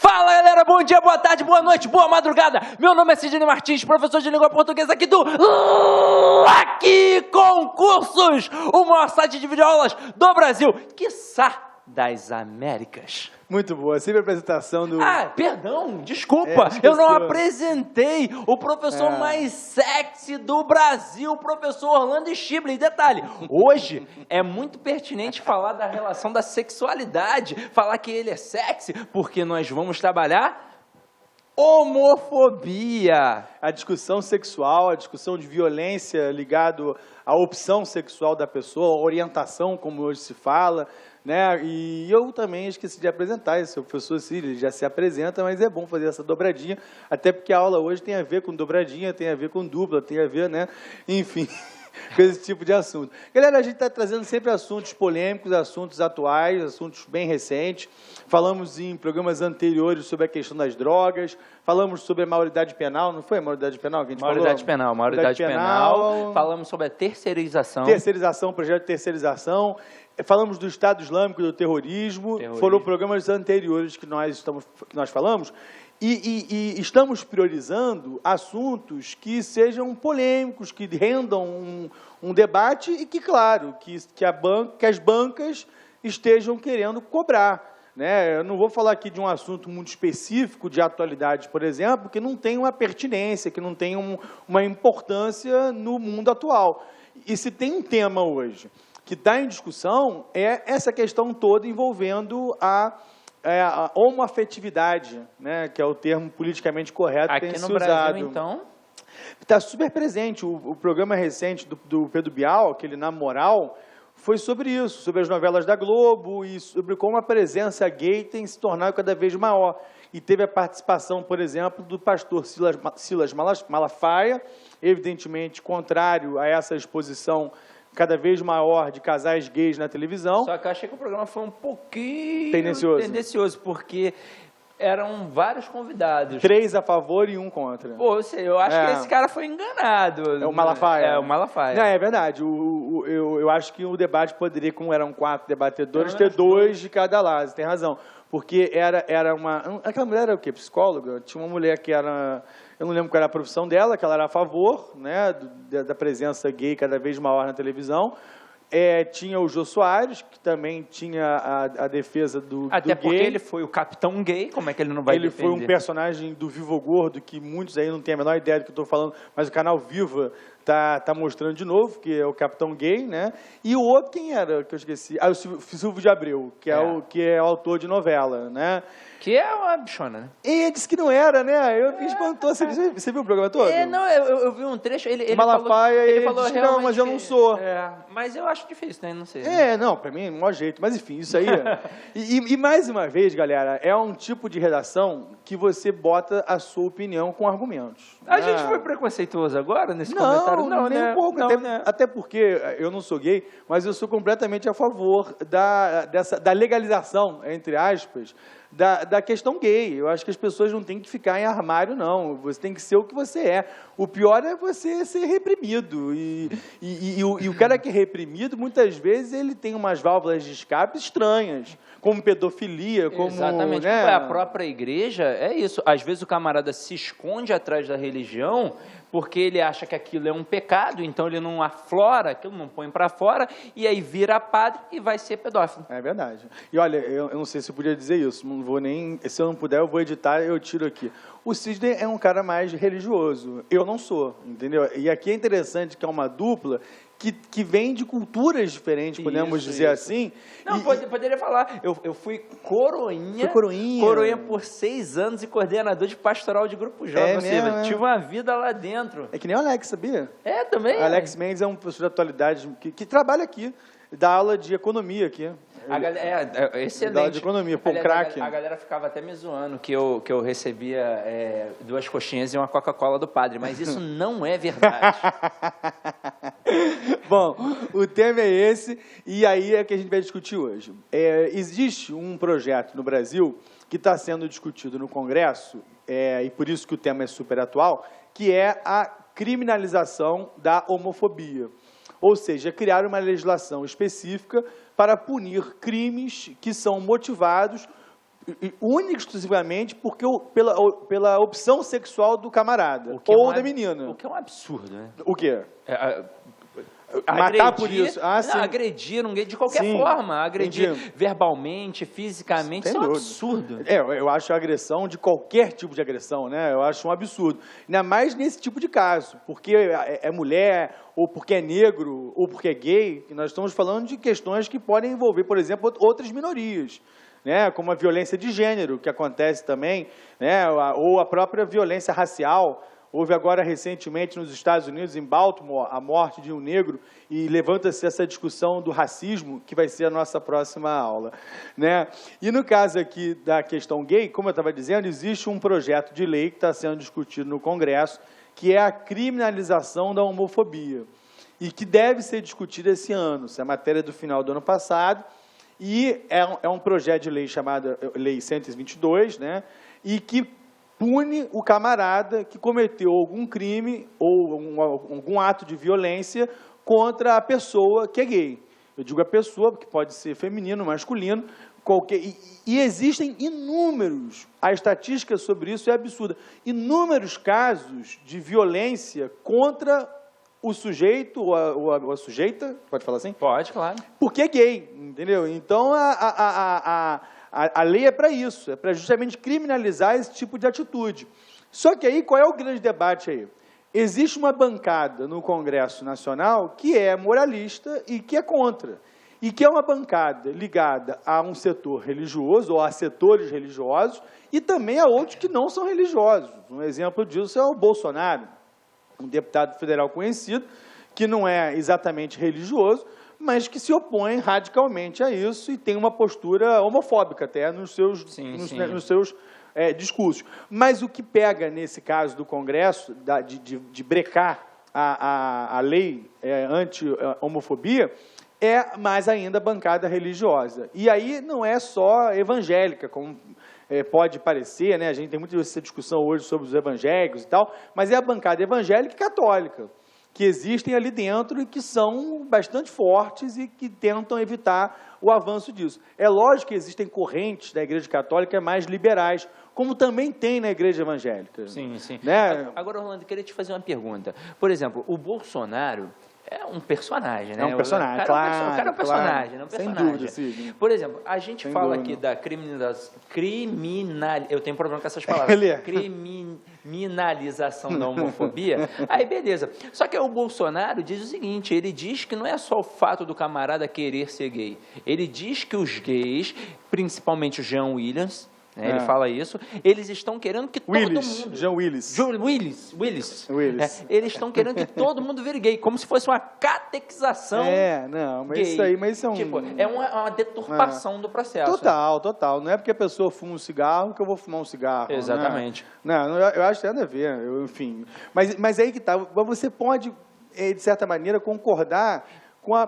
Fala galera, bom dia, boa tarde, boa noite, boa madrugada. Meu nome é Sidney Martins, professor de língua portuguesa aqui do Lucky Concursos, o maior site de videoaulas do Brasil, quiçá das Américas. Muito boa, sempre a apresentação do... Ah, perdão, desculpa, eu não apresentei o professor mais sexy do Brasil, o professor Orlando Schibler. Detalhe, hoje é muito pertinente falar da relação da sexualidade, falar que ele é sexy, porque nós vamos trabalhar homofobia. A discussão sexual, a discussão de violência ligado à opção sexual da pessoa, a orientação, como hoje se fala, né? E eu também esqueci de apresentar esse professor Cílio, ele já se apresenta, mas é bom fazer essa dobradinha, até porque a aula hoje tem a ver com dobradinha, tem a ver com dupla, tem a ver, né? Enfim, com esse tipo de assunto. Galera, a gente está trazendo sempre assuntos polêmicos, assuntos atuais, assuntos bem recentes. Falamos em programas anteriores sobre a questão das drogas, falamos sobre a maioridade penal, não foi a maioridade penal que a gente falou? Maioridade penal. Falamos sobre a terceirização. Terceirização, projeto de terceirização. Falamos do Estado Islâmico e do terrorismo. Foram programas anteriores que nós falamos. E estamos priorizando assuntos que sejam polêmicos, que rendam um debate e que, claro, que as bancas estejam querendo cobrar. Né? Eu não vou falar aqui de um assunto muito específico de atualidade, por exemplo, que não tem uma pertinência, que não tem uma importância no mundo atual. E se tem um tema hoje que está em discussão, é essa questão toda envolvendo a homoafetividade, né, que é o termo politicamente correto que tem sido usado. Aqui no Brasil, então? Está super presente. O programa recente do Pedro Bial, aquele Na Moral, foi sobre isso, sobre as novelas da Globo e sobre como a presença gay tem se tornado cada vez maior. E teve a participação, por exemplo, do pastor Silas Malafaia, evidentemente contrário a essa exposição cada vez maior de casais gays na televisão. Só que eu achei que o programa foi um pouquinho tendencioso, porque eram vários convidados. 3 a favor e 1 contra. Pô, eu acho que esse cara foi enganado. É o Malafaia. É, o Malafaia. Não, é verdade. Eu acho que o debate poderia, como eram 4 debatedores, ter 2 de cada lado. Você tem razão. Porque era uma... Aquela mulher era o quê? Psicóloga? Tinha uma mulher que era... Eu não lembro qual era a profissão dela, que ela era a favor, né, da presença gay cada vez maior na televisão. Tinha o Jô Soares, que também tinha a defesa do Até do porque gay. ele foi o capitão gay, como é que ele não vai defender? Ele foi um personagem do Vivo Gordo, que muitos aí não têm a menor ideia do que eu estou falando, mas o canal Viva tá mostrando de novo, que é o capitão gay, né? E o outro, quem era, que eu esqueci? O Silvio de Abreu, que é o autor de novela, né? Que é uma bichona, né? E ele disse que não era, né? Eu fiquei espantoso. Você viu o programa todo? Não, eu vi um trecho. Ele Malafaia, ele falou disse que não, mas eu não sou. Mas eu acho difícil, né? Não sei. Não, pra mim é o maior jeito. Mas enfim, isso aí. E mais uma vez, galera, é um tipo de redação que você bota a sua opinião com argumentos. A gente foi preconceituoso agora nesse comentário? Não, nem um pouco. Até porque eu não sou gay, mas eu sou completamente a favor da legalização, entre aspas, da questão gay. Eu acho que as pessoas não têm que ficar em armário, não. Você tem que ser o que você é. O pior é você ser reprimido. E o cara que é reprimido, muitas vezes, ele tem umas válvulas de escape estranhas, como pedofilia, como... Exatamente. Né? A própria igreja é isso. Às vezes o camarada se esconde atrás da religião porque ele acha que aquilo é um pecado, então ele não aflora aquilo, não põe para fora, e aí vira padre e vai ser pedófilo. É verdade. E olha, eu não sei se eu podia dizer isso, não vou nem... Se eu não puder, eu vou editar, eu tiro aqui. O Sidney é um cara mais religioso. Eu não sou, entendeu? E aqui é interessante que é uma dupla que vem de culturas diferentes, podemos dizer assim. Não, poderia falar. Eu fui coroinha. Coroinha por 6 anos e coordenador de pastoral de grupo jovem. Ou seja, tive uma vida lá dentro. É que nem o Alex, sabia? Também. Alex Mendes é um professor de atualidade que trabalha aqui, dá aula de economia aqui. Excelente. De economia, pô, craque. A galera ficava até me zoando que eu recebia 2 coxinhas e uma Coca-Cola do padre, mas isso não é verdade. Bom, o tema é esse, e aí é que a gente vai discutir hoje. Existe um projeto no Brasil que está sendo discutido no Congresso, e por isso que o tema é super atual, que é a criminalização da homofobia. Ou seja, criar uma legislação específica para punir crimes que são motivados única e exclusivamente porque pela opção sexual do camarada ou da menina. O que é um absurdo, né? O quê? Matar por isso. Não, agredir um gay de qualquer forma. Agredir verbalmente, fisicamente, isso é um absurdo. Eu acho a agressão de qualquer tipo de agressão, né? Eu acho um absurdo. Ainda mais nesse tipo de caso. Porque é mulher, ou porque é negro, ou porque é gay. Nós estamos falando de questões que podem envolver, por exemplo, outras minorias. Né, como a violência de gênero, que acontece também, né, ou a própria violência racial. Houve agora, recentemente, nos Estados Unidos, em Baltimore, a morte de um negro, e levanta-se essa discussão do racismo, que vai ser a nossa próxima aula. Né? E no caso aqui da questão gay, como eu estava dizendo, existe um projeto de lei que está sendo discutido no Congresso, que é a criminalização da homofobia, e que deve ser discutida esse ano. Essa é a matéria do final do ano passado, e é um projeto de lei chamado Lei 122, né? E que pune o camarada que cometeu algum crime ou algum ato de violência contra a pessoa que é gay. Eu digo a pessoa, porque pode ser feminino, masculino, qualquer... E existem inúmeros, a estatística sobre isso é absurda, inúmeros casos de violência contra o sujeito ou a sujeita, pode falar assim? Pode, claro. Porque é gay, entendeu? Então, a lei é para isso, é para justamente criminalizar esse tipo de atitude. Só que aí, qual é o grande debate aí? Existe uma bancada no Congresso Nacional que é moralista e que é contra. E que é uma bancada ligada a um setor religioso, ou a setores religiosos, e também a outros que não são religiosos. Um exemplo disso é o Bolsonaro, um deputado federal conhecido, que não é exatamente religioso, mas que se opõe radicalmente a isso e tem uma postura homofóbica até nos seus discursos. Mas o que pega nesse caso do Congresso, de brecar a lei anti-homofobia, é mais ainda a bancada religiosa. E aí não é só evangélica, como pode parecer, né? A gente tem muita essa discussão hoje sobre os evangélicos e tal, mas é a bancada evangélica e católica, que existem ali dentro e que são bastante fortes e que tentam evitar o avanço disso. É lógico que existem correntes da Igreja Católica mais liberais, como também tem na Igreja Evangélica. Sim, sim. Né? Agora, Orlando, eu queria te fazer uma pergunta. Por exemplo, o Bolsonaro é um personagem, né? É um personagem, claro. O cara é um personagem, claro. Não é um personagem. Sem dúvida, sim. Por exemplo, a gente Sem fala dúvida. aqui da eu tenho problema com essas palavras. Criminalização da homofobia. Aí, beleza. Só que o Bolsonaro diz o seguinte, ele diz que não é só o fato do camarada querer ser gay. Ele diz que os gays, principalmente o Jean Willis, né, ele fala isso, eles estão querendo que todo mundo... Jean Willis. Willis. Eles estão querendo que todo mundo vire gay, como se fosse uma catequização mas gay. isso é um... Tipo, é uma deturpação do processo. Total. Não é porque a pessoa fuma um cigarro que eu vou fumar um cigarro. Exatamente. Né? Não, eu acho que tem nada a ver, enfim. Mas aí que tá, você pode, de certa maneira, concordar com a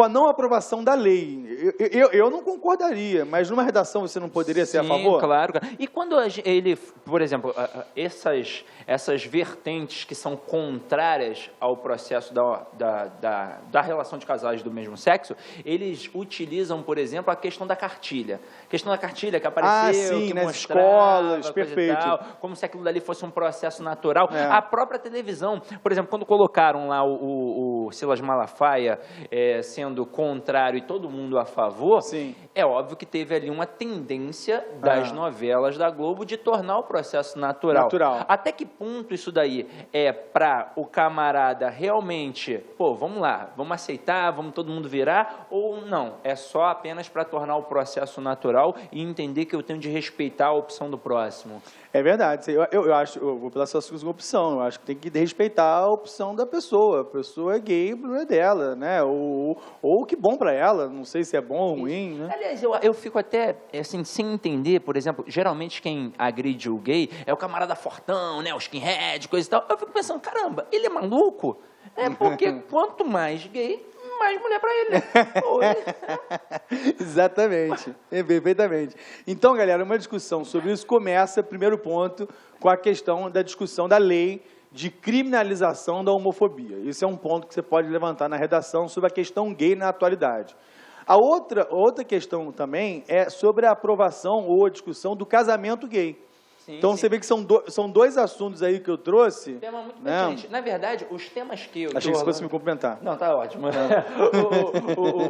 não aprovação da lei. Eu não concordaria, mas numa redação você não poderia ser a favor? Sim, claro. E quando ele, por exemplo, essas vertentes que são contrárias ao processo da relação de casais do mesmo sexo, eles utilizam, por exemplo, a questão da cartilha. A questão da cartilha que apareceu, sim, que nas mostrava, escolas, perfeito. Tal, como se aquilo dali fosse um processo natural. A própria televisão, por exemplo, quando colocaram lá o Silas Malafaia sendo contrário e todo mundo a favor, sim, é óbvio que teve ali uma tendência das novelas da Globo de tornar o processo natural. Até que ponto isso daí é para o camarada realmente, vamos lá, vamos aceitar, vamos todo mundo virar, ou não, é só apenas para tornar o processo natural e entender que eu tenho de respeitar a opção do próximo? É verdade. Eu vou pela sua opção. Eu acho que tem que respeitar a opção da pessoa. A pessoa é gay, o problema é dela, né? Ou que bom para ela. Não sei se é bom ou ruim, né? Aliás, eu fico até assim, sem entender, por exemplo, geralmente quem agride o gay é o camarada fortão, né? O skinhead, coisa e tal. Eu fico pensando, caramba, ele é maluco? É porque quanto mais gay, mais mulher para ele, né? Exatamente, perfeitamente. Então, galera, uma discussão sobre isso começa, primeiro ponto, com a questão da discussão da lei de criminalização da homofobia. Isso é um ponto que você pode levantar na redação sobre a questão gay na atualidade. A outra questão também é sobre a aprovação ou a discussão do casamento gay. Então, você vê que são dois assuntos aí que eu trouxe. Tema muito pertinente. Na verdade, os temas que eu... Achei que você fosse me complementar. Não, tá ótimo.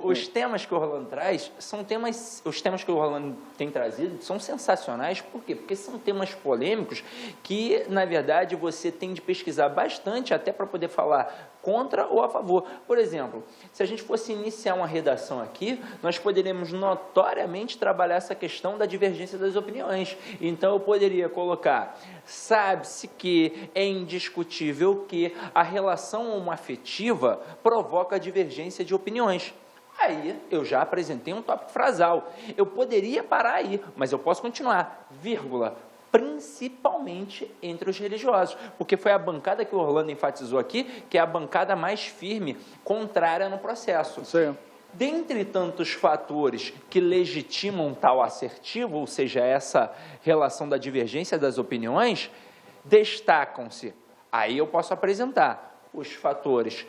Os temas que o Orlando traz são temas... Os temas que o Orlando tem trazido são sensacionais. Por quê? Porque são temas polêmicos que, na verdade, você tem de pesquisar bastante até para poder falar contra ou a favor. Por exemplo, se a gente fosse iniciar uma redação aqui, nós poderíamos notoriamente trabalhar essa questão da divergência das opiniões. Então, eu poderia colocar, sabe-se que é indiscutível que a relação homoafetiva provoca divergência de opiniões. Aí, eu já apresentei um tópico frasal. Eu poderia parar aí, mas eu posso continuar, vírgula, principalmente entre os religiosos, porque foi a bancada que o Orlando enfatizou aqui, que é a bancada mais firme, contrária no processo. Sim. Dentre tantos fatores que legitimam tal assertivo, ou seja, essa relação da divergência das opiniões, destacam-se, aí eu posso apresentar os fatores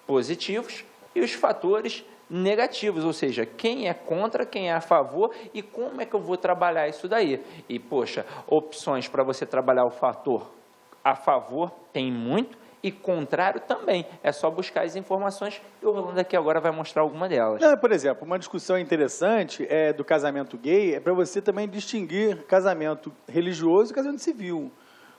positivos e os fatores negativos, ou seja, quem é contra, quem é a favor e como é que eu vou trabalhar isso daí. E, poxa, opções para você trabalhar o fator a favor tem muito e contrário também. É só buscar as informações e o Orlando aqui agora vai mostrar alguma delas. Não, por exemplo, uma discussão interessante do casamento gay é para você também distinguir casamento religioso e casamento civil.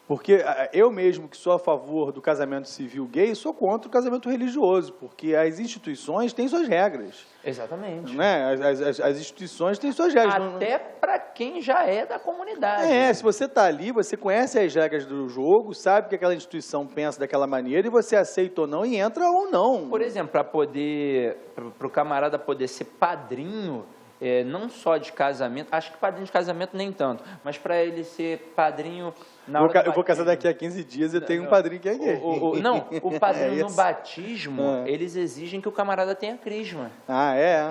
Porque eu mesmo, que sou a favor do casamento civil gay, sou contra o casamento religioso, porque as instituições têm suas regras. Exatamente. Né? As instituições têm suas regras. Até para quem já é da comunidade. Se você está ali, você conhece as regras do jogo, sabe que aquela instituição pensa daquela maneira e você aceita ou não e entra ou não. Por exemplo, para o camarada poder ser padrinho, não só de casamento, acho que padrinho de casamento nem tanto, mas para ele ser padrinho na hora eu vou casar daqui a 15 dias e tenho um padrinho que é gay. O padrinho no batismo, eles exigem que o camarada tenha crisma.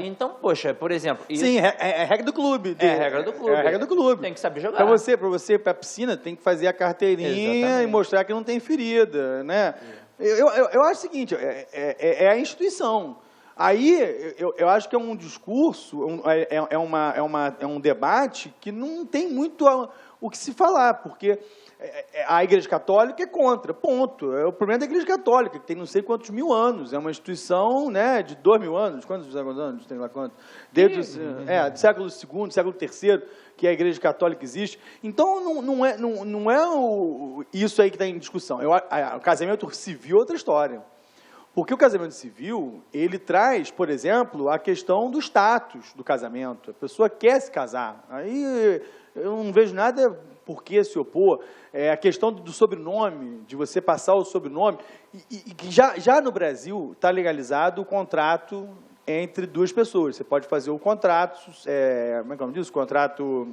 Então, poxa, por exemplo... Sim, é regra do clube. É a regra do clube. É a regra do clube. Tem que saber jogar. Para você ir para a piscina, tem que fazer a carteirinha. Exatamente. E mostrar que não tem ferida, né? Eu acho o seguinte, é a instituição. Aí, eu acho que é um discurso, é um debate que não tem muito o que se falar, porque a Igreja Católica é contra, ponto. É o problema da Igreja Católica, que tem não sei quantos mil anos, é uma instituição, né, de 2.000 anos, quantos anos tem lá quanto? Desde do século II, século III, que a Igreja Católica existe. Então, não é isso aí que está em discussão. O casamento civil é outra história. Porque o casamento civil, ele traz, por exemplo, a questão do status do casamento. A pessoa quer se casar. Aí eu não vejo nada por que se opor. A questão do sobrenome, de você passar o sobrenome. E já no Brasil está legalizado o contrato entre duas pessoas. Você pode fazer o contrato, como é que eu diz? Contrato...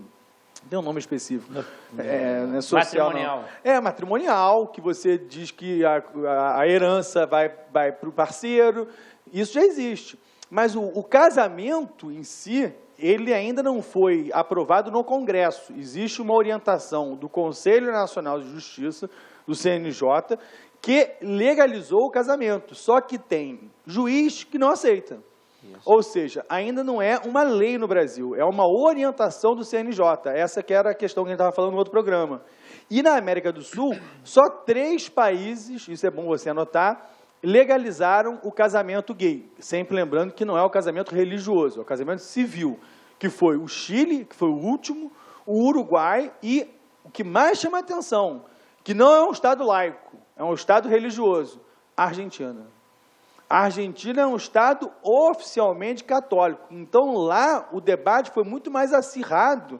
Tem um nome específico. Não é social, matrimonial. Não. É matrimonial, que você diz que a herança vai para o parceiro. Isso já existe. Mas o casamento em si, ele ainda não foi aprovado no Congresso. Existe uma orientação do Conselho Nacional de Justiça, do CNJ, que legalizou o casamento. Só que tem juiz que não aceita. Isso. Ou seja, ainda não é uma lei no Brasil, é uma orientação do CNJ. Essa que era a questão que a gente estava falando no outro programa. E na América do Sul, só 3 países, isso é bom você anotar, legalizaram o casamento gay. Sempre lembrando que não é o casamento religioso, é o casamento civil, que foi o Chile, que foi o último, o Uruguai e o que mais chama a atenção, que não é um Estado laico, é um Estado religioso, a Argentina. A Argentina é um Estado oficialmente católico. Então, lá, o debate foi muito mais acirrado,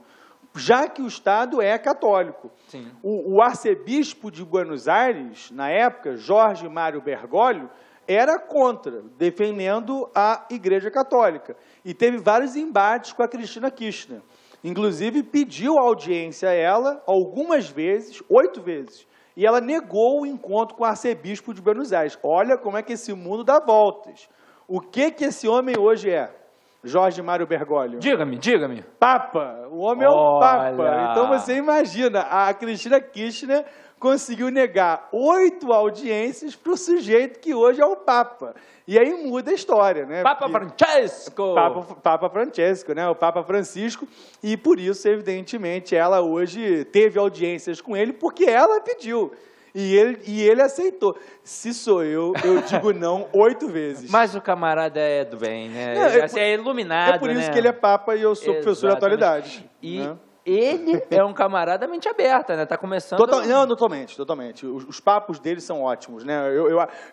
já que o Estado é católico. Sim. O arcebispo de Buenos Aires, na época, Jorge Mário Bergoglio, era contra, defendendo a Igreja Católica. E teve vários embates com a Cristina Kirchner. Inclusive, pediu audiência a ela algumas vezes, 8 vezes. E ela negou o encontro com o arcebispo de Buenos Aires. Olha como é que esse mundo dá voltas. O que esse homem hoje é? Jorge Mário Bergoglio. Diga-me. Papa. O homem é o Papa. Então você imagina a Cristina Kirchner conseguiu negar 8 audiências para o sujeito que hoje é o Papa. E aí muda a história, né? Papa Francesco! Papa Francesco, né? O Papa Francisco. E por isso, evidentemente, ela hoje teve audiências com ele, porque ela pediu. E ele aceitou. Se sou eu digo não 8 vezes. Mas o camarada é do bem, né? Não, é iluminado, É por isso né? que ele é Papa e eu sou professor de atualidade. E né? ele é um camarada mente aberta, né? Tá começando... Não, totalmente. Os papos dele são ótimos, né?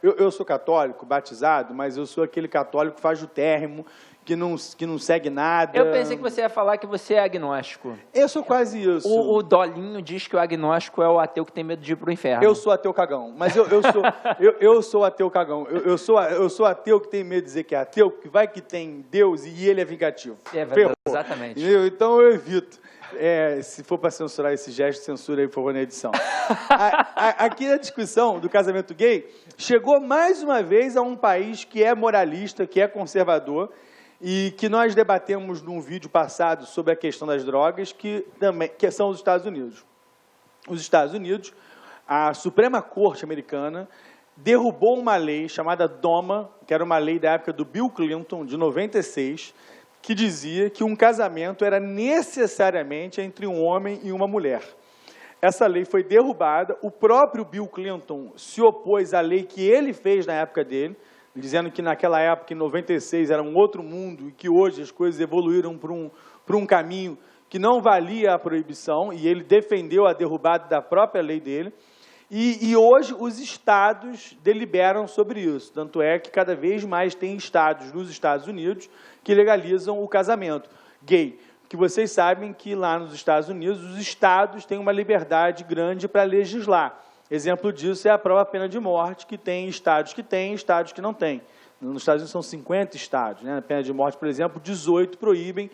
Eu sou católico, batizado, mas eu sou aquele católico fajutérrimo, que não segue nada. Eu pensei que você ia falar que você é agnóstico. Eu sou quase isso. O Dolinho diz que o agnóstico é o ateu que tem medo de ir pro inferno. Eu sou ateu cagão, mas eu sou ateu cagão. Eu sou ateu que tem medo de dizer que é ateu, que vai que tem Deus e ele é vingativo. É verdade, exatamente. Então eu evito. Se for para censurar esse gesto, censura aí, por favor, na edição. Aqui na discussão do casamento gay, chegou mais uma vez a um país que é moralista, que é conservador, e que nós debatemos num vídeo passado sobre a questão das drogas, que são os Estados Unidos. Os Estados Unidos, a Suprema Corte americana, derrubou uma lei chamada DOMA, que era uma lei da época do Bill Clinton, de 96, que dizia que um casamento era necessariamente entre um homem e uma mulher. Essa lei foi derrubada, o próprio Bill Clinton se opôs à lei que ele fez na época dele, dizendo que naquela época, em 96, era um outro mundo e que hoje as coisas evoluíram para um caminho que não valia a proibição, e ele defendeu a derrubada da própria lei dele. E hoje os estados deliberam sobre isso. Tanto é que cada vez mais tem estados nos Estados Unidos que legalizam o casamento gay. Que vocês sabem que lá nos Estados Unidos os estados têm uma liberdade grande para legislar. Exemplo disso é a própria pena de morte, que tem estados e estados que não têm. Nos Estados Unidos são 50 estados. Né? A pena de morte, por exemplo, 18 proíbem,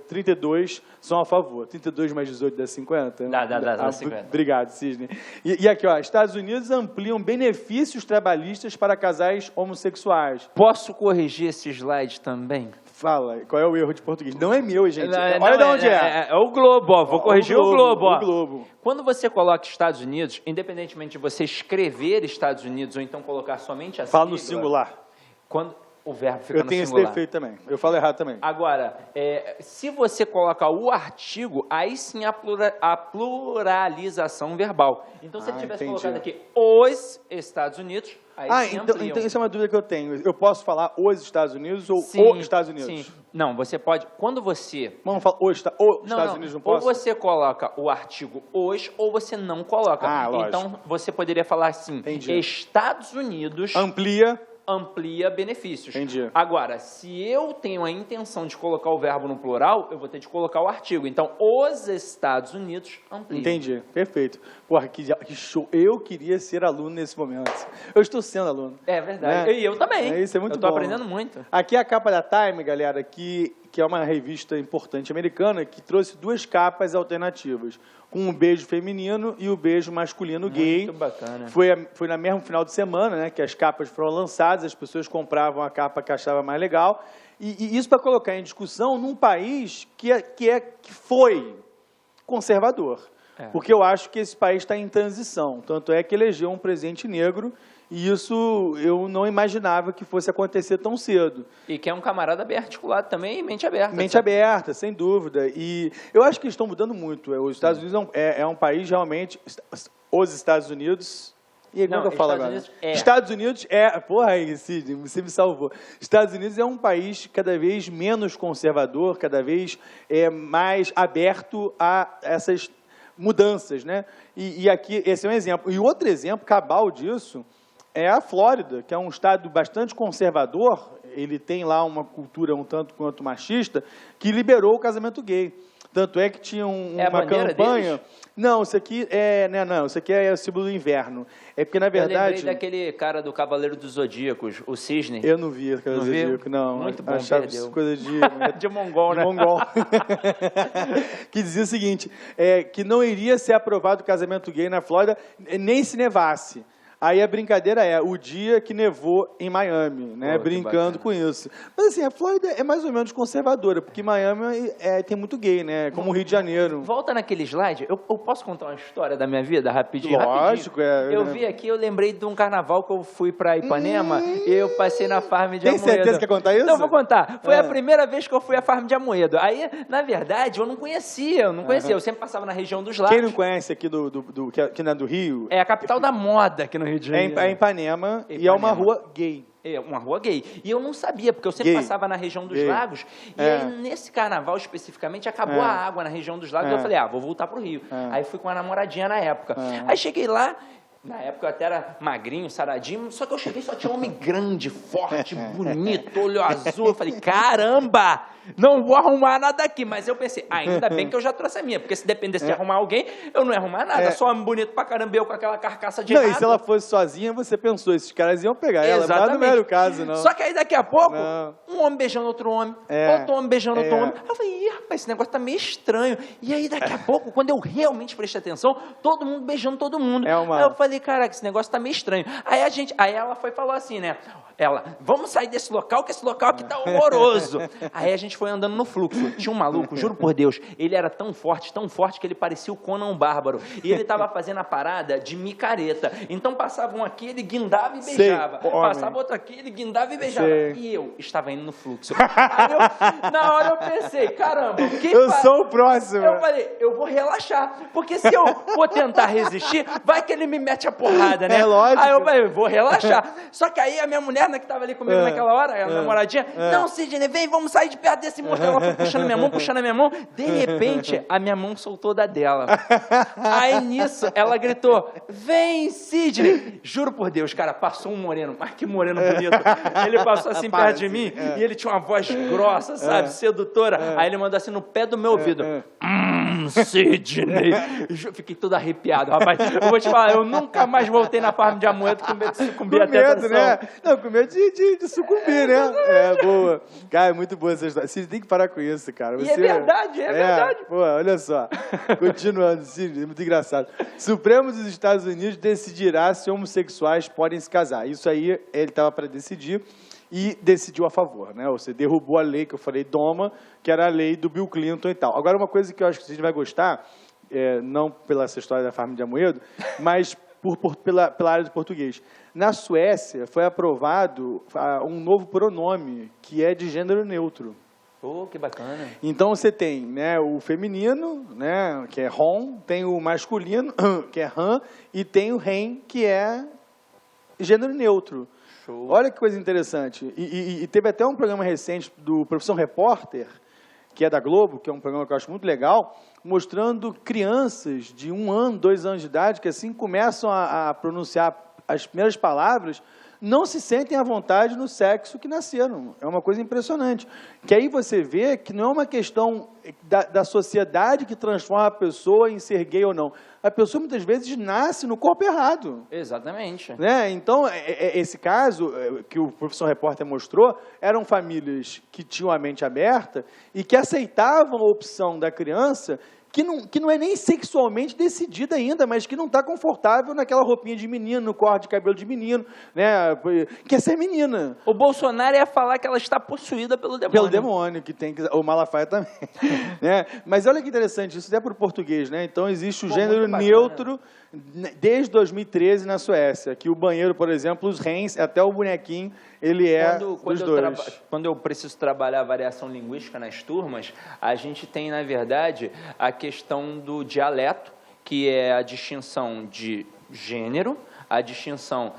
32 são a favor. 32 mais 18 dá 50? Dá 50. Obrigado, Cisne. E aqui, ó, Estados Unidos ampliam benefícios trabalhistas para casais homossexuais. Posso corrigir esse slide também? Fala, qual é o erro de português? Não é meu, gente. Olha de onde é. É o Globo, ó. Vou corrigir o Globo, ó. O Globo. Quando você coloca Estados Unidos, independentemente de você escrever Estados Unidos ou então colocar somente a sigla... Fala no singular. Quando o verbo fica no singular. Eu tenho esse defeito também. Eu falo errado também. Agora, se você coloca o artigo, aí sim a pluralização verbal. Então, se ele tivesse colocado aqui os Estados Unidos, aí sim então isso é uma dúvida que eu tenho. Eu posso falar os Estados Unidos ou os Estados Unidos? Sim. Não, você pode... Quando você... Vamos falar os Estados Unidos, não posso? Ou você coloca o artigo os, ou você não coloca. Lógico. Então, você poderia falar assim, Entendi. Estados Unidos... amplia benefícios. Entendi. Agora, se eu tenho a intenção de colocar o verbo no plural, eu vou ter de colocar o artigo. Então, os Estados Unidos ampliam. Entendi, perfeito. Porra, que show. Eu queria ser aluno nesse momento. Eu estou sendo aluno. É verdade. Né? E eu também. Isso é muito bom. Eu estou aprendendo muito. Aqui é a capa da Time, galera, que é uma revista importante americana, que trouxe 2 capas alternativas. Com o beijo feminino e o beijo masculino gay. Muito bacana. Foi no mesmo final de semana, né, que as capas foram lançadas, as pessoas compravam a capa que achavam mais legal. E isso para colocar em discussão num país que foi conservador. Porque eu acho que esse país está em transição. Tanto é que elegeu um presidente negro, e isso eu não imaginava que fosse acontecer tão cedo. E que é um camarada bem articulado também e mente aberta. Mente aberta, sem dúvida. E eu acho que eles estão mudando muito. Os Estados Unidos é um país realmente... Os Estados Unidos... E aí, como eu falo agora? Estados Unidos é... Porra, aí, Sidney, você me salvou. Estados Unidos é um país cada vez menos conservador, cada vez mais aberto a essas mudanças, né? E aqui, esse é um exemplo. E outro exemplo cabal disso é a Flórida, que é um estado bastante conservador. Ele tem lá uma cultura um tanto quanto machista, que liberou o casamento gay. Tanto é que tinha uma campanha... Deles? Não, isso aqui isso aqui é o símbolo do inverno. É porque, na verdade... Eu lembrei daquele cara do Cavaleiro dos Zodíacos, o Cisne. Eu não vi o Cavaleiro dos Zodíacos, não. Muito bom, achava isso coisa de... de mongol, né? De mongol. Que dizia o seguinte, que não iria ser aprovado o casamento gay na Flórida, nem se nevasse. Aí a brincadeira é o dia que nevou em Miami, né? Brincando com isso. Mas assim, a Flórida é mais ou menos conservadora, porque Miami tem muito gay, né? Como o Rio de Janeiro. Volta naquele slide, eu posso contar uma história da minha vida rapidinho? Lógico, Eu vi aqui, eu lembrei de um carnaval que eu fui pra Ipanema e eu passei na farm de Amoedo. Tem certeza que quer contar isso? Não, vou contar. Foi a primeira vez que eu fui à farm de Amoedo. Aí, na verdade, eu não conhecia. Eu sempre passava na região dos lagos. Quem não conhece aqui que não é do Rio? É a capital da moda aqui no Rio de Janeiro. É em Ipanema, e é uma rua gay. É, uma rua gay. E eu não sabia, porque eu sempre passava na região dos lagos. E aí, nesse carnaval, especificamente, acabou a água na região dos lagos. E eu falei, vou voltar pro Rio. Aí fui com a namoradinha na época. Aí cheguei lá, na época eu até era magrinho, saradinho, só que eu cheguei e só tinha homem grande, forte, bonito, olho azul. Eu falei, caramba, não vou arrumar nada aqui. Mas eu pensei, ainda bem que eu já trouxe a minha, porque se dependesse de arrumar alguém, eu não ia arrumar nada. Só homem bonito pra caramba, eu com aquela carcaça de rato. E se ela fosse sozinha, você pensou, esses caras iam pegar ela. Mas não era o caso, não. Só que aí daqui a pouco, um homem beijando outro homem, outro homem beijando outro homem. Eu falei, ih, rapaz, esse negócio tá meio estranho. E aí daqui a pouco, quando eu realmente prestei atenção, todo mundo beijando todo mundo. Aí eu falei, caraca, esse negócio tá meio estranho. Aí ela falou assim, né? Vamos sair desse local, que esse local aqui tá horroroso. Aí a gente foi andando no fluxo. Tinha um maluco, juro por Deus, ele era tão forte que ele parecia o Conan o Bárbaro. E ele tava fazendo a parada de micareta. Então passava um aqui, ele guindava e beijava. Passava outro aqui, ele guindava e beijava. E eu estava indo no fluxo. Aí na hora eu pensei, caramba, eu sou o próximo. Eu falei, eu vou relaxar. Porque se eu for tentar resistir, vai que ele me mete a porrada, né? É lógico. Aí eu falei, vou relaxar. Só que aí a minha mulher, que estava ali comigo naquela hora, a namoradinha, não, Sidney, vem, vamos sair de perto desse monstro. Ela foi puxando a minha mão, de repente, a minha mão soltou da dela. Aí nisso, ela gritou, vem, Sidney. Juro por Deus, cara, passou um moreno, mas que moreno bonito. Ele passou assim perto de mim, e ele tinha uma voz grossa, sabe, sedutora. Aí ele mandou assim no pé do meu ouvido, Sidney. Fiquei todo arrepiado, rapaz. Eu vou te falar, eu nunca mais voltei na farm de Amoedo com medo de sucumbir à tentação. Né? Não, com medo de sucumbir, né? Boa. Cara, é muito boa essa história. Cid, tem que parar com isso, cara. Você... E é verdade, é verdade. Pô, olha só. Continuando, Cid, é muito engraçado. Supremo dos Estados Unidos decidirá se homossexuais podem se casar. Isso aí, ele estava para decidir e decidiu a favor, né? Ou seja, derrubou a lei que eu falei, DOMA, que era a lei do Bill Clinton e tal. Agora, uma coisa que eu acho que a gente vai gostar, não pela essa história da farm de Amoedo, mas pela área do português. Na Suécia, foi aprovado um novo pronome, que é de gênero neutro. Oh, que bacana. Então, você tem, né, o feminino, né, que é hon, tem o masculino, que é han, e tem o hen, que é gênero neutro. Show. Olha que coisa interessante. E teve até um programa recente do Profissão Repórter, que é da Globo, que é um programa que eu acho muito legal, mostrando crianças de 1 ano, 2 anos de idade, que assim começam a pronunciar as primeiras palavras, não se sentem à vontade no sexo que nasceram. É uma coisa impressionante. Que aí você vê que não é uma questão da sociedade que transforma a pessoa em ser gay ou não. A pessoa, muitas vezes, nasce no corpo errado. Exatamente. Né? Então, esse caso que o Professor Repórter mostrou, eram famílias que tinham a mente aberta e que aceitavam a opção da criança que não é nem sexualmente decidida ainda, mas que não está confortável naquela roupinha de menino, no corte de cabelo de menino, né? Quer ser menina. O Bolsonaro ia falar que ela está possuída pelo demônio. Pelo demônio, que tem que... O Malafaia também. Né? Mas olha que interessante, isso é para o português, né? Então, existe o gênero neutro desde 2013 na Suécia, que o banheiro, por exemplo, os rens, até o bonequinho, ele é dos dois. Quando eu preciso trabalhar a variação linguística nas turmas, a gente tem, na verdade, a questão do dialeto, que é a distinção de gênero, a distinção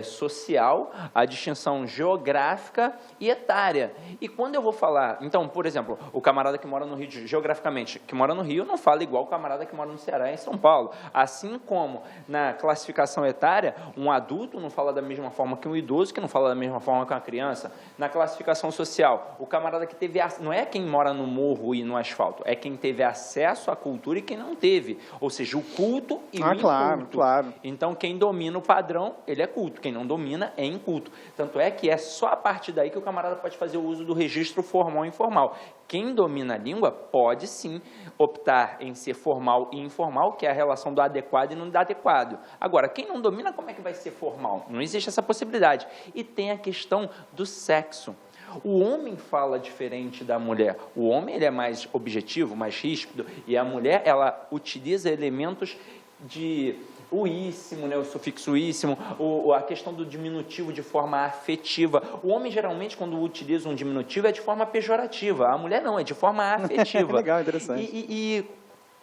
social, a distinção geográfica e etária. E quando eu vou falar... Então, por exemplo, o camarada que mora no Rio, geograficamente, que mora no Rio, não fala igual o camarada que mora no Ceará e em São Paulo. Assim como na classificação etária, um adulto não fala da mesma forma que um idoso, que não fala da mesma forma que uma criança. Na classificação social, o camarada que teve... Não é quem mora no morro e no asfalto, é quem teve acesso à cultura e quem não teve. Ou seja, o culto e o inculto. Claro. Então, quem domina domina o padrão, ele é culto. Quem não domina é inculto. Tanto é que é só a partir daí que o camarada pode fazer o uso do registro formal e informal. Quem domina a língua pode, sim, optar em ser formal e informal, que é a relação do adequado e não do adequado. Agora, quem não domina, como é que vai ser formal? Não existe essa possibilidade. E tem a questão do sexo. O homem fala diferente da mulher. O homem ele é mais objetivo, mais ríspido, e a mulher ela utiliza elementos de uíssimo, né, o sufixo uíssimo, a questão do diminutivo de forma afetiva. O homem, geralmente, quando utiliza um diminutivo, é de forma pejorativa. A mulher não, é de forma afetiva. Legal, interessante. E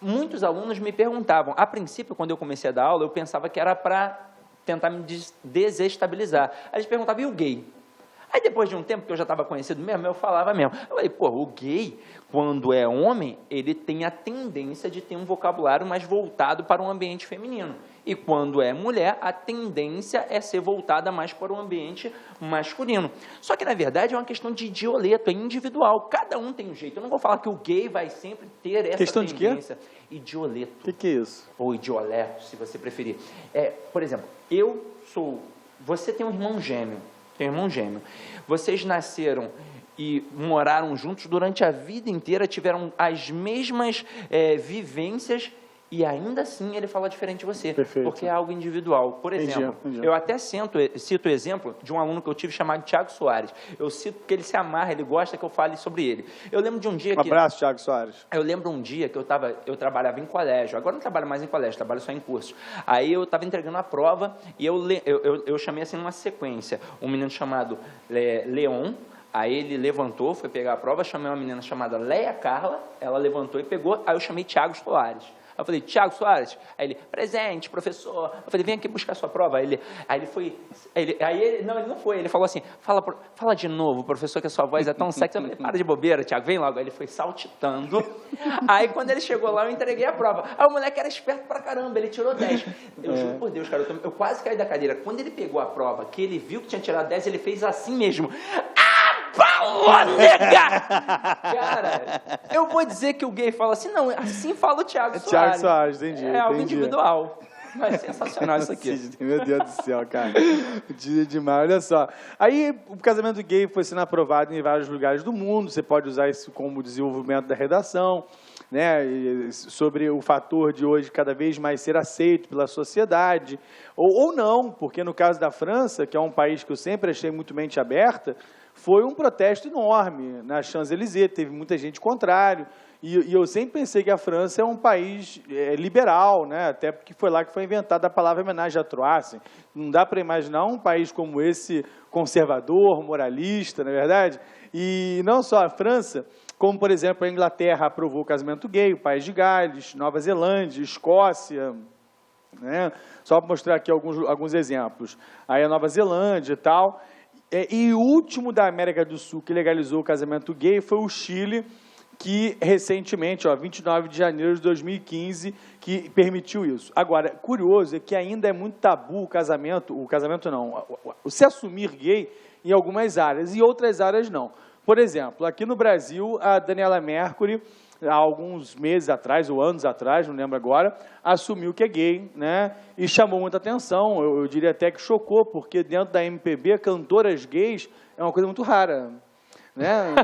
muitos alunos me perguntavam, a princípio, quando eu comecei a dar aula, eu pensava que era para tentar me desestabilizar. Aí eles perguntavam, e o gay? Aí depois de um tempo que eu já estava conhecido mesmo, eu falava mesmo. Eu falei, pô, o gay, quando é homem, ele tem a tendência de ter um vocabulário mais voltado para o ambiente feminino. E quando é mulher, a tendência é ser voltada mais para o ambiente masculino. Só que, na verdade, é uma questão de idioleto, é individual. Cada um tem um jeito. Eu não vou falar que o gay vai sempre ter essa questão tendência. De quê? Idioleto. O que é isso? Ou idioleto, se você preferir. Por exemplo, você tem um irmão gêmeo. Tem um irmão gêmeo. Vocês nasceram e moraram juntos durante a vida inteira, tiveram as mesmas vivências e ainda assim ele fala diferente de você. Perfeito. Porque é algo individual. Por exemplo, eu até cito o exemplo de um aluno que eu tive chamado Thiago Soares. Eu cito porque ele se amarra, ele gosta que eu fale sobre ele. Eu lembro de um dia que... Um abraço, Thiago Soares. Eu lembro um dia que eu trabalhava em colégio. Agora não trabalho mais em colégio, trabalho só em curso. Aí eu estava entregando a prova e eu chamei assim numa sequência. Um menino chamado Leon. Aí ele levantou, foi pegar a prova, chamei uma menina chamada Leia Carla, ela levantou e pegou, aí eu chamei Thiago Soares. Aí eu falei, Thiago Soares? Aí ele, presente, professor. Eu falei, vem aqui buscar sua prova. Aí ele foi, não, ele não foi, ele falou assim, fala de novo, professor, que a sua voz é tão sexy. Eu falei, para de bobeira, Thiago, vem logo. Aí ele foi saltitando. Aí quando ele chegou lá, eu entreguei a prova. Aí o moleque era esperto pra caramba, ele tirou 10. Eu juro por Deus, cara, eu quase caí da cadeira. Quando ele pegou a prova, que ele viu que tinha tirado 10, ele fez assim mesmo. Falou, nega! Cara, eu vou dizer que o gay fala assim, não, assim fala o Thiago Soares. Thiago Soares, entendi. É algo individual. Mas é sensacional isso aqui. Meu Deus do céu, cara. Demais, olha só. Aí, o casamento gay foi sendo aprovado em vários lugares do mundo. Você pode usar isso como desenvolvimento da redação, né? Sobre o fator de hoje cada vez mais ser aceito pela sociedade. Ou não, porque no caso da França, que é um país que eu sempre achei muito mente aberta, foi um protesto enorme na Champs-Élysées, teve muita gente contrário, e eu sempre pensei que a França é um país liberal, né? Até porque foi lá que foi inventada a palavra homenagem à Croácia. Não dá para imaginar um país como esse, conservador, moralista, não é verdade? E não só a França, como, por exemplo, a Inglaterra aprovou o casamento gay, o País de Gales, Nova Zelândia, Escócia, né? Só para mostrar aqui alguns exemplos. Aí a Nova Zelândia e tal. E o último da América do Sul que legalizou o casamento gay foi o Chile, que recentemente, 29 de janeiro de 2015, que permitiu isso. Agora, curioso é que ainda é muito tabu o casamento não, o se assumir gay em algumas áreas, e outras áreas não. Por exemplo, aqui no Brasil, a Daniela Mercury, há alguns meses atrás, ou anos atrás, não lembro agora, assumiu que é gay, né? E chamou muita atenção, eu diria até que chocou, porque dentro da MPB, cantoras gays é uma coisa muito rara, né?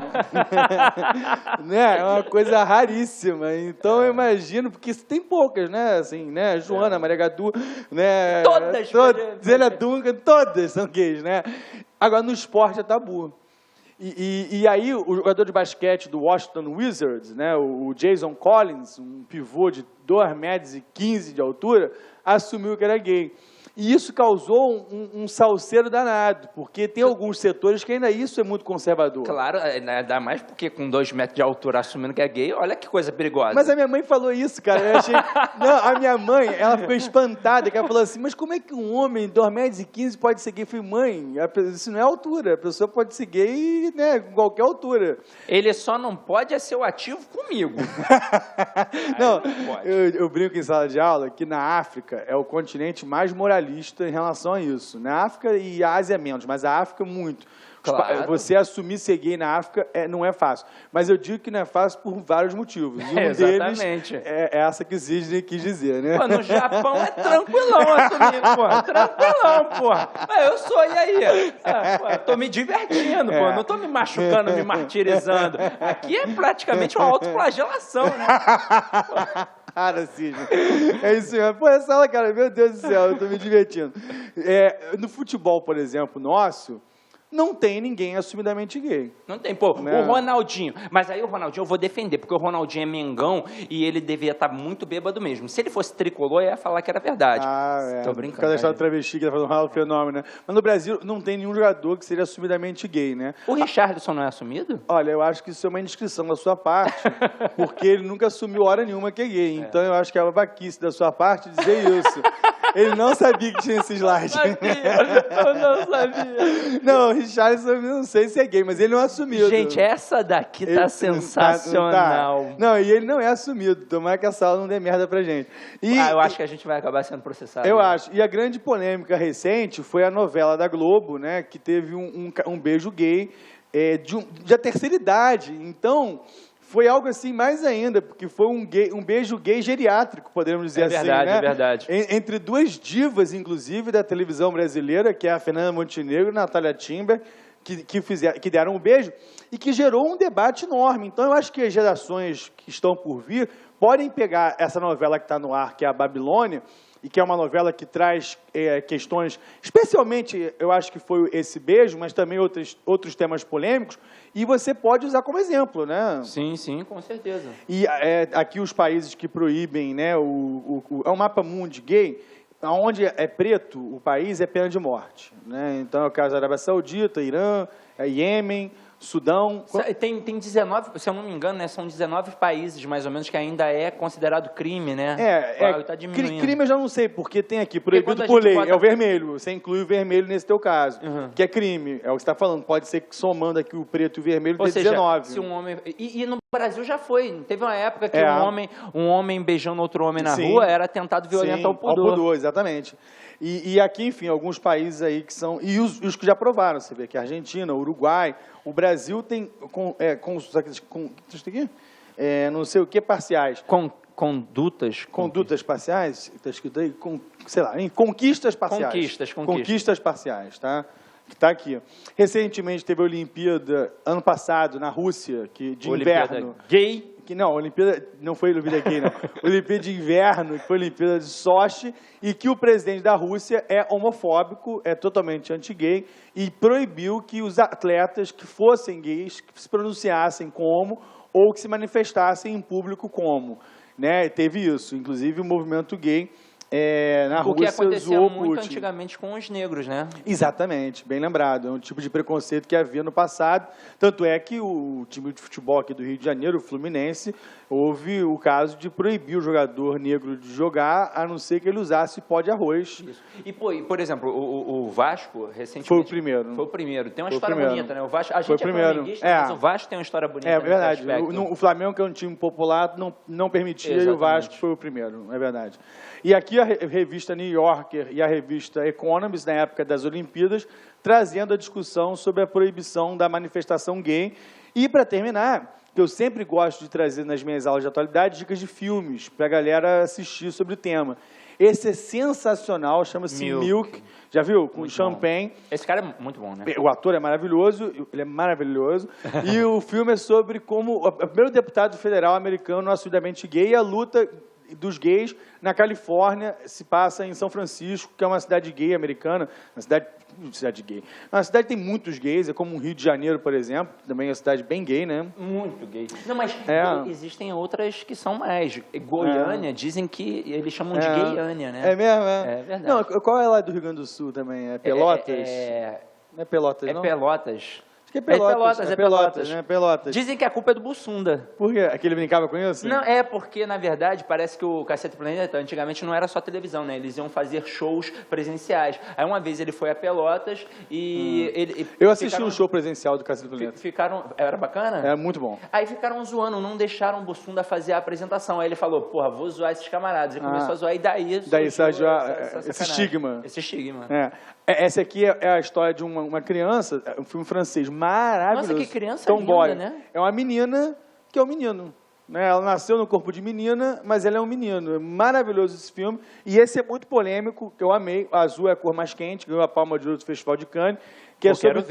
Né? É uma coisa raríssima. Então, eu imagino, porque tem poucas, né? Assim, né? Joana, Maria Gadu, né? Zélia Duncan, todas são gays, né? Agora, no esporte é tabu. E aí, o jogador de basquete do Washington Wizards, né, o Jason Collins, um pivô de 2,15 metros de altura, assumiu que era gay. E isso causou um salseiro danado, porque tem alguns setores que ainda isso é muito conservador. Claro, ainda mais porque com 2 metros de altura assumindo que é gay, olha que coisa perigosa. Mas a minha mãe falou isso, cara. Eu achei... Não, a minha mãe, ela ficou espantada, que ela falou assim, mas como é que um homem de 2,15 metros pode ser gay? Eu falei, mãe, isso não é altura, a pessoa pode ser gay, né, com qualquer altura. Ele só não pode ser o ativo comigo. Não, eu brinco em sala de aula que na África é o continente mais moralista em relação a isso. Na África e a Ásia menos, mas a África muito. Claro. Você assumir ser gay na África não é fácil. Mas eu digo que não é fácil por vários motivos. E um exatamente. deles é essa que Sidney quis dizer, né? Pô, no Japão é tranquilão assumir, pô. Tranquilão, pô. Eu sou, e aí? Pô, tô me divertindo, pô. Não tô me machucando, me martirizando. Aqui é praticamente uma autoflagelação, né? Cara, Sidney. É isso mesmo. Pô, essa aula, cara, meu Deus do céu, eu tô me divertindo. No futebol, por exemplo, nosso, não tem ninguém assumidamente gay. Não tem, pô. Né? O Ronaldinho. Mas aí o Ronaldinho eu vou defender, porque o Ronaldinho é mengão e ele devia estar muito bêbado mesmo. Se ele fosse tricolor, eu ia falar que era verdade. Tô brincando. Por causa da história do travesti que tá falando Ronaldo Fenômeno, né? Mas no Brasil não tem nenhum jogador que seja assumidamente gay, né? O Richarlison não é assumido? Olha, eu acho que isso é uma indiscrição da sua parte, porque ele nunca assumiu hora nenhuma que é gay. Então eu acho que é uma babaquice da sua parte dizer isso. Ele não sabia que tinha esse slide. Eu não sabia. Não, o Richarlison, não sei se é gay, mas ele não é assumido. Gente, essa daqui tá sensacional. Não, e ele não é assumido. Tomara que essa aula não dê merda pra gente. Eu acho que a gente vai acabar sendo processado. Eu acho. E a grande polêmica recente foi a novela da Globo, né, que teve um beijo gay de terceira idade. Então, foi algo assim mais ainda, porque foi um beijo gay geriátrico, podemos dizer assim, né? É verdade. Entre duas divas, inclusive, da televisão brasileira, que é a Fernanda Montenegro e a Natália Timber, que deram um beijo e que gerou um debate enorme. Então, eu acho que as gerações que estão por vir podem pegar essa novela que está no ar, que é a Babilônia, e que é uma novela que traz questões, especialmente, eu acho que foi esse beijo, mas também outros temas polêmicos, e você pode usar como exemplo, né? Sim, sim, com certeza. E aqui os países que proíbem, né, é um mapa mundi gay, onde é preto o país é pena de morte, né? Então é o caso da Arábia Saudita, Irã, Iêmen, Sudão. Tem 19, se eu não me engano, né, são 19 países, mais ou menos, que ainda é considerado crime, né? Tá diminuindo. Crime eu já não sei, porque tem aqui, proibido por lei, é o vermelho. Você inclui o vermelho nesse teu caso, que é crime. É o que você está falando. Pode ser que somando aqui o preto e o vermelho, dê 19. Se um homem... E no Brasil já foi. Teve uma época que um homem beijando outro homem na rua era tentado violento ao pudor. Ao pudor, exatamente. E aqui, enfim, alguns países aí que são... E os que já provaram, você vê que a Argentina, o Uruguai, o Brasil tem... não sei o que, parciais. Condutas parciais, está escrito aí, sei lá, em conquistas parciais. Conquistas parciais, tá? Que está aqui. Recentemente teve a Olimpíada, ano passado, na Rússia, de inverno. Gay. Não, a Olimpíada não foi a Olimpíada gay, não. Olimpíada de inverno, que foi a Olimpíada de Sochi, e que o presidente da Rússia é homofóbico, é totalmente anti-gay, e proibiu que os atletas que fossem gays que se pronunciassem como ou que se manifestassem em público como. Né? Teve isso, inclusive o movimento gay na Rússia. O que acontecia muito antigamente com os negros, né? Exatamente, bem lembrado. É um tipo de preconceito que havia no passado. Tanto é que o time de futebol aqui do Rio de Janeiro, o Fluminense, houve o caso de proibir o jogador negro de jogar, a não ser que ele usasse pó de arroz. Isso. E, por exemplo, o Vasco, recentemente... Foi o primeiro. Foi o primeiro. Tem uma história bonita, né? O Vasco, a gente é flamenguista, mas o Vasco tem uma história bonita. É verdade. O Flamengo, que é um time popular, não permitia. Exatamente. E o Vasco foi o primeiro, é verdade. E aqui a revista New Yorker e a revista Economist, na época das Olimpíadas, trazendo a discussão sobre a proibição da manifestação gay. E, para terminar, eu sempre gosto de trazer nas minhas aulas de atualidade dicas de filmes, para a galera assistir sobre o tema. Esse é sensacional, chama-se Milk. Já viu? Com muito champanhe. Bom. Esse cara é muito bom, né? O ator é maravilhoso, ele é maravilhoso. E o filme é sobre como o primeiro deputado federal americano assumidamente gay e a luta dos gays na Califórnia se passa em São Francisco, que é uma cidade gay americana, uma cidade gay. Uma cidade que tem muitos gays, é como o Rio de Janeiro, por exemplo, que também é uma cidade bem gay, né? Muito gay. Não, mas existem outras que são mais. Goiânia, dizem que eles chamam de Gayânia, né? É mesmo, É verdade. Não, qual é lá do Rio Grande do Sul também? É Pelotas? Não é Pelotas, não? É Pelotas. Que é Pelotas, É Pelotas. né? Pelotas. Dizem que a culpa é do Bussunda. Por quê? Que ele brincava com isso? Não, é porque, na verdade, parece que o Cacete Planeta, antigamente não era só televisão, né? Eles iam fazer shows presenciais. Aí uma vez ele foi a Pelotas e... Eu assisti um show presencial do Cacete Planeta. Era bacana? Era muito bom. Aí ficaram zoando, não deixaram o Bussunda fazer a apresentação. Aí ele falou, porra, vou zoar esses camaradas. E começou a zoar, e daí surgiu esse estigma. Esse estigma. Essa aqui é a história de uma criança, um filme francês maravilhoso. Nossa, que criança Tomboy. linda, né? É uma menina que é um menino. Né? Ela nasceu no corpo de menina, mas ela é um menino. É maravilhoso esse filme. E esse é muito polêmico, que eu amei. O azul é a cor mais quente, ganhou a Palma de Ouro do Festival de Cannes. Que é quero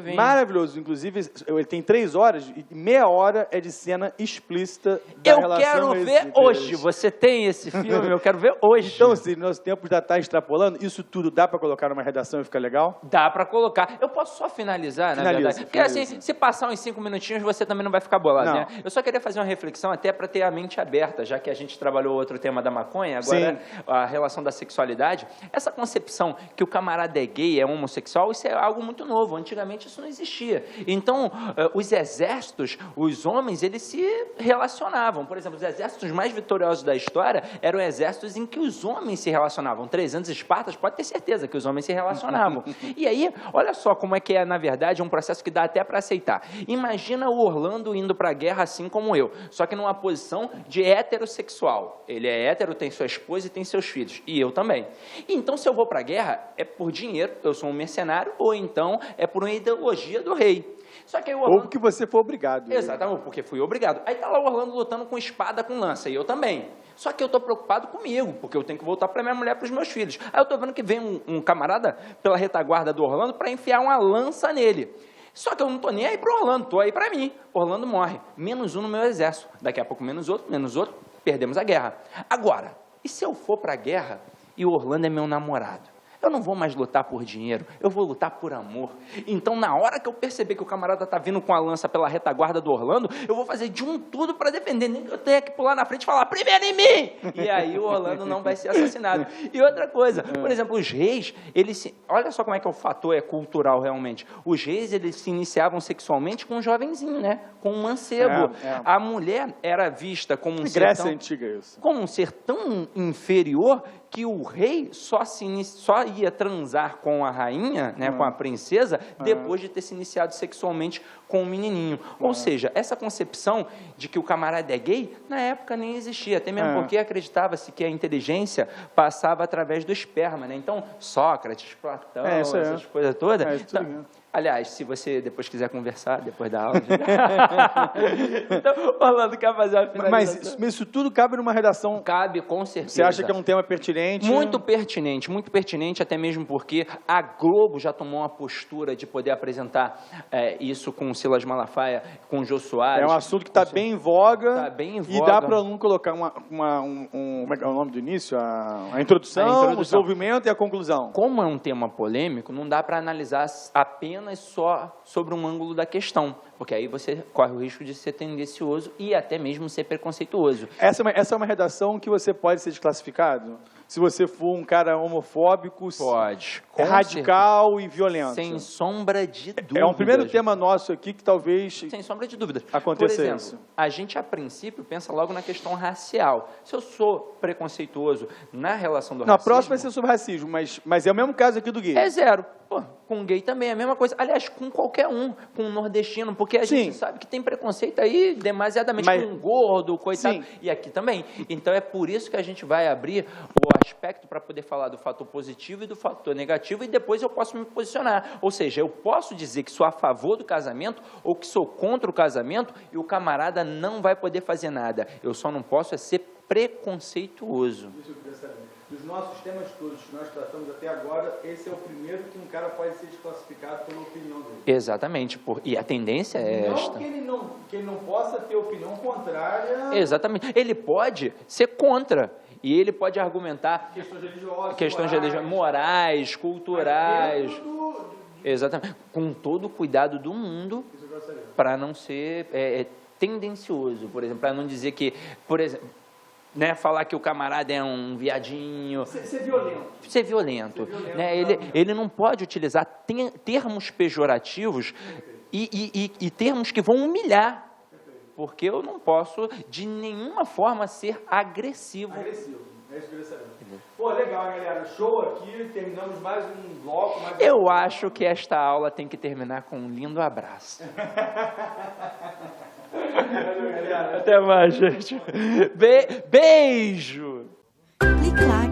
ver. Maravilhoso. Inclusive, ele tem 3 horas e meia hora é de cena explícita da relação. Eu quero ver hoje. Você tem esse filme? Eu quero ver hoje. Então, se nosso tempo já está extrapolando, isso tudo dá para colocar numa redação e ficar legal? Dá para colocar. Eu posso só finalizar, na verdade? Porque assim, se passar uns 5 minutinhos, você também não vai ficar bolado, né? Eu só queria fazer uma reflexão até para ter a mente aberta, já que a gente trabalhou outro tema da maconha, agora a relação da sexualidade. Essa concepção que o camarada é gay, é homossexual, isso é algo muito novo. Antigamente isso não existia. Então, os exércitos, os homens, eles se relacionavam. Por exemplo, os exércitos mais vitoriosos da história eram exércitos em que os homens se relacionavam. 300 Espartas, pode ter certeza que os homens se relacionavam. E aí, olha só como é que é, na verdade, um processo que dá até para aceitar. Imagina o Orlando indo para a guerra assim como eu, só que numa posição de heterossexual. Ele é hétero, tem sua esposa e tem seus filhos. E eu também. Então, se eu vou para a guerra, é por dinheiro, eu sou um mercenário, ou então é por uma ideologia do rei. Só que aí o Orlando... Ou porque você foi obrigado. Exatamente, porque fui obrigado. Aí tá lá o Orlando lutando com espada, com lança, e eu também. Só que eu tô preocupado comigo, porque eu tenho que voltar para minha mulher, para os meus filhos. Aí eu tô vendo que vem um camarada pela retaguarda do Orlando para enfiar uma lança nele. Só que eu não tô nem aí pro Orlando, tô aí para mim. Orlando morre. -1 no meu exército. Daqui a pouco menos outro, perdemos a guerra. Agora, e se eu for para a guerra e o Orlando é meu namorado? Eu não vou mais lutar por dinheiro, eu vou lutar por amor. Então, na hora que eu perceber que o camarada está vindo com a lança pela retaguarda do Orlando, eu vou fazer de tudo para defender, nem que eu tenha que pular na frente e falar, primeiro em mim! E aí o Orlando não vai ser assassinado. E outra coisa, por exemplo, os reis, olha só como é que o fator é cultural realmente. Os reis, eles se iniciavam sexualmente com um jovenzinho, né? Com um mancebo. A mulher era vista como um ser Grécia antiga isso. Como um ser tão inferior que o rei só ia transar com a rainha, né, com a princesa, depois de ter se iniciado sexualmente com o menininho. Ou seja, essa concepção de que o camarada é gay, na época nem existia, até mesmo porque acreditava-se que a inteligência passava através do esperma, né? Então, Sócrates, Platão, essas coisas todas... Aliás, se você depois quiser conversar, depois da aula... Então, Orlando quer fazer uma finalização. Mas isso tudo cabe numa redação? Cabe, com certeza. Você acha que é um tema pertinente? Muito pertinente, até mesmo porque a Globo já tomou uma postura de poder apresentar isso com o Silas Malafaia, com o Jô Soares. É um assunto que está bem em voga. Está bem em voga. E dá para não colocar como é que é o nome do início? A introdução, o desenvolvimento e a conclusão. Como é um tema polêmico, não dá para analisar apenas só sobre um ângulo da questão, porque aí você corre o risco de ser tendencioso e até mesmo ser preconceituoso. Essa é uma redação que você pode ser desclassificado? Se você for um cara homofóbico, pode, radical e violento. Sem sombra de dúvida. É um primeiro tema nosso aqui que talvez... Sem sombra de dúvida. Aconteça Por exemplo, isso. A gente, a princípio, pensa logo na questão racial. Se eu sou preconceituoso na relação do racismo... Na próxima vai ser sobre racismo, mas é o mesmo caso aqui do gay. É zero. Pô, com gay também é a mesma coisa. Aliás, com qualquer um, com um nordestino, porque a gente sabe que tem preconceito aí demasiadamente com um gordo, coitado. Sim. E aqui também. Então é por isso que a gente vai abrir o aspecto para poder falar do fator positivo e do fator negativo e depois eu posso me posicionar. Ou seja, eu posso dizer que sou a favor do casamento ou que sou contra o casamento e o camarada não vai poder fazer nada. Eu só não posso ser preconceituoso. Isso eu queria saber. Dos nossos temas todos que nós tratamos até agora, esse é o primeiro que um cara pode ser desclassificado pela opinião dele. Exatamente. E a tendência é esta. Não que ele não possa ter opinião contrária. Exatamente. Ele pode ser contra. E ele pode argumentar questões religiosas, morais, culturais. Exatamente. Com todo o cuidado do mundo para não ser tendencioso, por exemplo, para não dizer que, por exemplo, né, falar que o camarada é um viadinho. Ser violento. Né? Ele não pode utilizar termos pejorativos e termos que vão humilhar. Porque eu não posso, de nenhuma forma, ser agressivo. É isso que eu queria saber. Pô, legal, galera. Show aqui. Terminamos mais um bloco. Eu acho que esta aula tem que terminar com um lindo abraço. Valeu, galera. Até mais, gente. Beijo! Clique lá